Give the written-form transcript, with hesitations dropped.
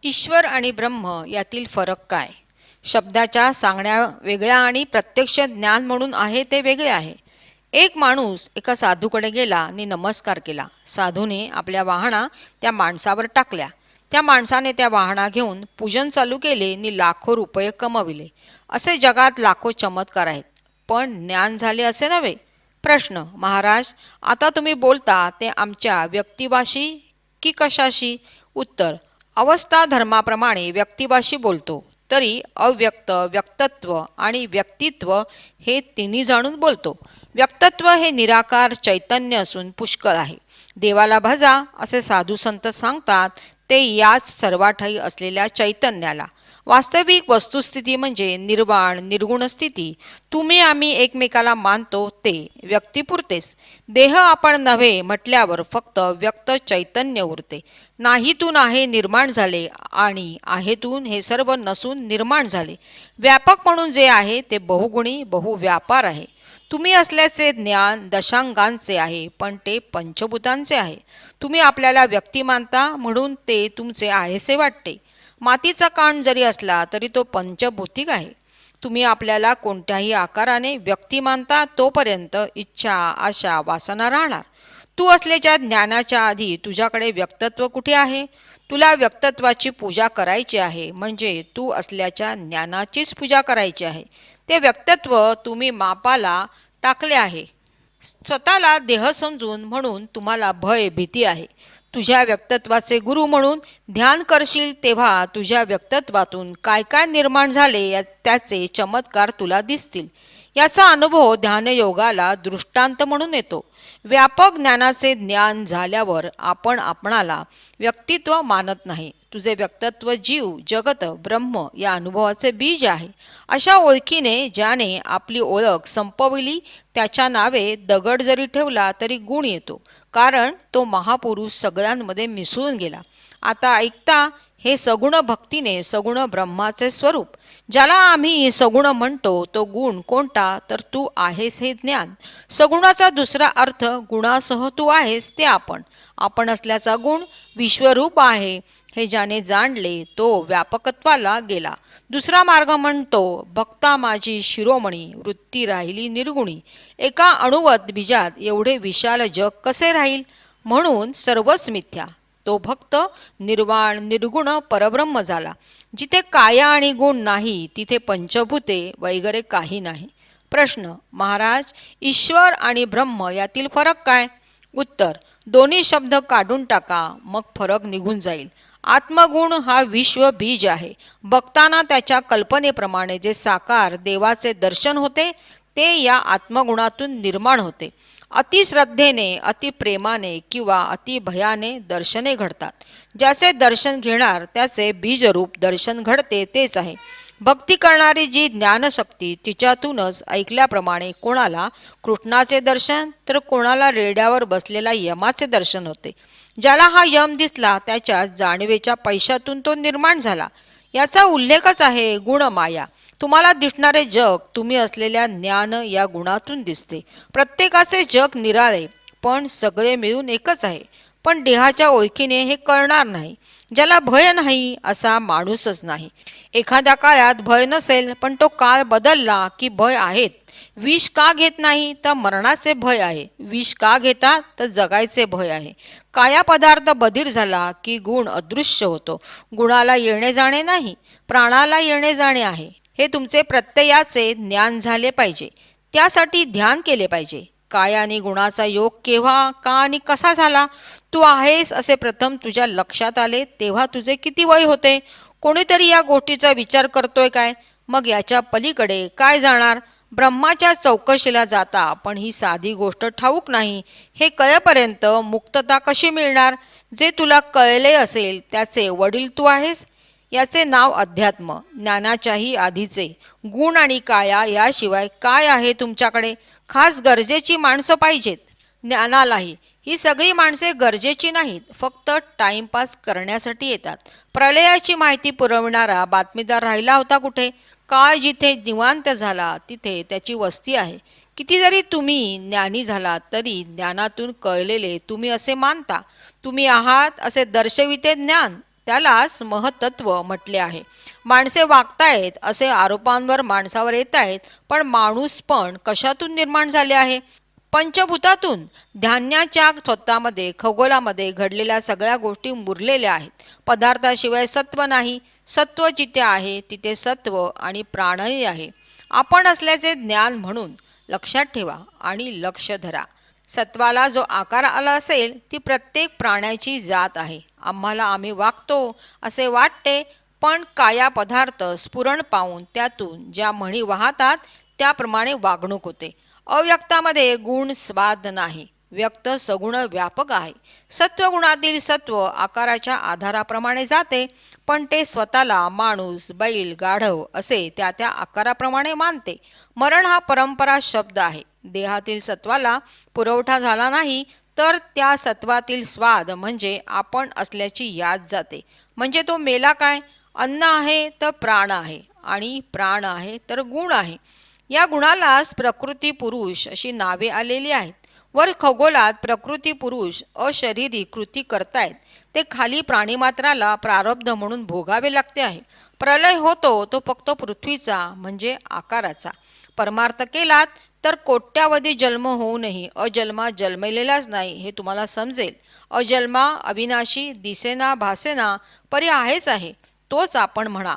ईश्वर आणि ब्रह्म यातील फरक काय? शब्दाच्या सांगण्या वेगळ्या आणि प्रत्यक्ष ज्ञान म्हणून आहे ते वेगळे आहे. एक माणूस एका साधूकडे गेला आणि नमस्कार केला. साधूने आपल्या वाहना त्या माणसावर टाकल्या. त्या माणसाने त्या वाहना घेऊन पूजन चालू केले आणि लाखो रुपये कमविले. असे जगात लाखो चमत्कार आहेत, पण ज्ञान झाले असे नव्हे. प्रश्न: महाराज, आता तुम्ही बोलता ते आमच्या व्यक्तिभाषी की कशाशी? उत्तर: अवस्था धर्माप्रमाणे व्यक्तिभाषी बोलतो, तरी अव्यक्त, व्यक्तत्व आणि व्यक्तित्व हे तिन्ही जाणून बोलतो. व्यक्तत्व हे निराकार चैतन्य असून पुष्कळ आहे. देवाला भजा असे साधू संत सांगतात ते याच सर्वाठायी असलेल्या चैतन्याला. वास्तविक वस्तुस्थिती म्हणजे निर्वाण निर्गुण स्थिती. तुम्ही आम्ही एकमेकाला मानतो ते व्यक्तीपुरतेच. देह आपण नव्हे म्हटल्यावर फक्त व्यक्त चैतन्य उरते. नाहीतून आहे निर्माण झाले आणि आहेतून हे सर्व नसून निर्माण झाले. व्यापक म्हणून जे आहे ते बहुगुणी बहुव्यापार आहे. तुम्ही असल्याचे ज्ञान दशांगांचे आहे, पण ते पंचभूतांचे आहे. तुम्ही आपल्याला व्यक्ती मानता म्हणून ते तुमचे आहेसे वाटते. मातीचा कान जरी असला तरी तो पंचभौतिक आहे. तुम्ही आपल्याला कोणत्याही आकाराने व्यक्ती मानता तोपर्यंत इच्छा आशा वासना राहणार. तू असलेल्या ज्ञानाच्या आधी तुझ्याकडे व्यक्तत्व कुठे आहे? तुला व्यक्तत्वाची पूजा करायची आहे, म्हणजे तू असल्याच्या ज्ञानाचीच पूजा करायची आहे. ते व्यक्तत्व तुम्ही मापाला टाकले आहे. स्वतःला देह समजून, म्हणून तुम्हाला भय भीती आहे. तुझ्या व्यक्तत्वाचे गुरु म्हणून ध्यान करशील तेव्हा तुझ्या व्यक्तत्वातून काय काय निर्माण झाले त्याचे चमत्कार तुला दिसतील. याचा अनुभव ध्यानयोगाला दृष्टांत म्हणून येतो. व्यापक ज्ञानाचे ज्ञान झाल्यावर आपण आपणाला व्यक्तित्व मानत नाही. तुझे व्यक्तत्व जीव जगत ब्रह्म या अनुभवाचे बीज आहे. अशा ओळखीने ज्याने आपली ओळख संपविली त्याच्या नावे दगड जरी ठेवला तरी गुण येतो, कारण तो महापुरुष सगळ्यांमध्ये मिसळून गेला. आता ऐकता हे सगुण भक्तीने सगुण ब्रह्माचे स्वरूप. ज्याला आम्ही सगुण म्हणतो तो गुण कोणता, तर तू आहेस हे ज्ञान. सगुणाचा दुसरा अर्थ गुणासह तू आहेस ते आपण. आपण असल्याचा गुण विश्वरूप आहे हे ज्याने जाणले तो व्यापकत्वाला गेला. दुसरा मार्ग म्हणतो, भक्ता माझी शिरोमणी वृत्ती राहिली निर्गुणी. एका अणुवत बीजात एवढे विशाल जग कसे राहील? म्हणून सर्वच मिथ्या. तो भक्त निर्वाण निर्गुण परब्रह्म झाला. जिथे काया आणि गुण नाही तिथे पंचभूते वगैरे काही नाही. प्रश्न: महाराज, ईश्वर आणि ब्रह्म यातील फरक काय? उत्तर: दोन्ही शब्द काढून टाका, मग फरक निघून जाईल. आत्मगुण हा विश्व बीज आहे. बघताना त्याच्या कल्पनेप्रमाणे जे साकार देवाचे दर्शन होते ते या आत्मगुणातून निर्माण होते. अतिश्रद्धेने अतिप्रेमाने किंवा अतिभयाने दर्शने घडतात. ज्याचे दर्शन घेणार त्याचे बीजरूप दर्शन घडते तेच आहे. भक्ती करणारी जी ज्ञानशक्ती तिच्यातूनच ऐकल्याप्रमाणे कोणाला कृष्णाचे दर्शन तर कोणाला रेड्यावर बसलेला यमाचे दर्शन होते. ज्याला हा यम दिसला त्याच्या जाणीवेच्या पैशातून तो निर्माण झाला. याचा उल्लेखच आहे गुणमाया. तुम्हाला दिसणारे जग तुम्ही असलेल्या ज्ञान या गुणातून दिसते. प्रत्येकाचे जग निराळे, पण सगळे मिळून एकच आहे. पण देहाच्या ओळखीने हे कळणार नाही. ज्याला भय नाही असा माणूसच नाही. एखाद्या काळात भय नसेल, पण तो काळ बदलला की भय आहेत. विष का घेत नाही तर मरणाचे भय आहे. विष का घेतात तर जगायचे भय आहे. काया पदार्थ बधीर झाला की गुण अदृश्य होतो. गुणाला येणे जाणे नाही, प्राणाला येणे जाणे आहे. हे तुमचे प्रत्ययाचे ज्ञान झाले पाहिजे. त्यासाठी ध्यान केले पाहिजे. काय आणि गुणाचा योग केव्हा का आणि कसा झाला? तू आहेस असे प्रथम तुझ्या लक्षात आले तेव्हा तुझे किती वय होते? कोणीतरी या गोष्टीचा विचार करतोय काय? मग याच्या पलीकडे काय जाणार? ब्रह्माच्या चौकशीला जाता पण ही साधी गोष्ट ठाऊक नाही. हे कळेपर्यंत मुक्तता कशी मिळणार? जे तुला कळले असेल त्याचे वडील तू आहेस. याचे नाव अध्यात्म. ज्ञानाच्याही आधीचे गुण आणि काया याशिवाय काय आहे तुमच्याकडे? खास गरजेची माणसं पाहिजेत ज्ञानालाही. ही सगळी माणसे गरजेची नाहीत, फक्त टाइमपास करण्यासाठी येतात. प्रलयाची माहिती पुरविणारा बातमीदार राहिला होता कुठे? काळ जिथे निवांत झाला तिथे त्याची वस्ती आहे. किती जरी तुम्ही ज्ञानी झालात तरी ज्ञानातून कळलेले तुम्ही असे मानता. तुम्ही आहात असे दर्शविते ज्ञान. त्यालाच महत्त्व म्हटले आहे. माणसे वागतायत असे आरोपांवर माणसावर येत आहेत, पण माणूस पण कशातून निर्माण झाले आहे? पंचभूतातून. धान्याच्या स्वतःमध्ये खगोलामध्ये घडलेल्या सगळ्या गोष्टी मुरलेल्या आहेत. पदार्थाशिवाय सत्व नाही. सत्व जिथे आहे तिथे सत्व आणि प्राणही आहे. आपण असल्याचे ज्ञान म्हणून लक्षात ठेवा आणि लक्ष धरा. सत्वाला जो आकार आला असेल ती प्रत्येक प्राण्याची जात आहे. आम्हाला आम्ही वागतो असे वाटते, पण काया पदार्थ स्फुरण पाहून त्यातून ज्या म्हणी वाहतात त्याप्रमाणे वागणूक होते. अव्यक्तामध्ये गुण स्वाद नाही. व्यक्त सगुण व्यापक आहे. सत्वगुणातील सत्व आकाराच्या आधाराप्रमाणे जाते, पण ते स्वतःला माणूस, बैल, गाढव असे त्या त्या आकाराप्रमाणे मानते. मरण हा परंपरा शब्द आहे. देहातील सत्वाला पुरवठा झाला नाही तर त्या सत्वातील स्वाद म्हणजे आपण असल्याची याद जाते. म्हणजे तो मेला काय? अन्न आहे तर प्राण आहे, आणि प्राण आहे तर गुण आहे. या गुणालाच प्रकृती पुरुष अशी नावे आलेली आहेत. वर खगोलात प्रकृती पुरुष अशरीरी कृती करतायत, ते खाली प्राणीमात्राला प्रारब्ध म्हणून भोगावे लागते आहे. प्रलय होतो तो फक्त पृथ्वीचा म्हणजे आकाराचा. परमार्थ केलात तर कोट्यावधी जन्म होऊनही अजन्मा जन्मलेलाच नाही हे तुम्हाला समजेल. अजन्मा, अविनाशी, दिसेना भासेना परी आहेच आहे, तोच आपण म्हणा.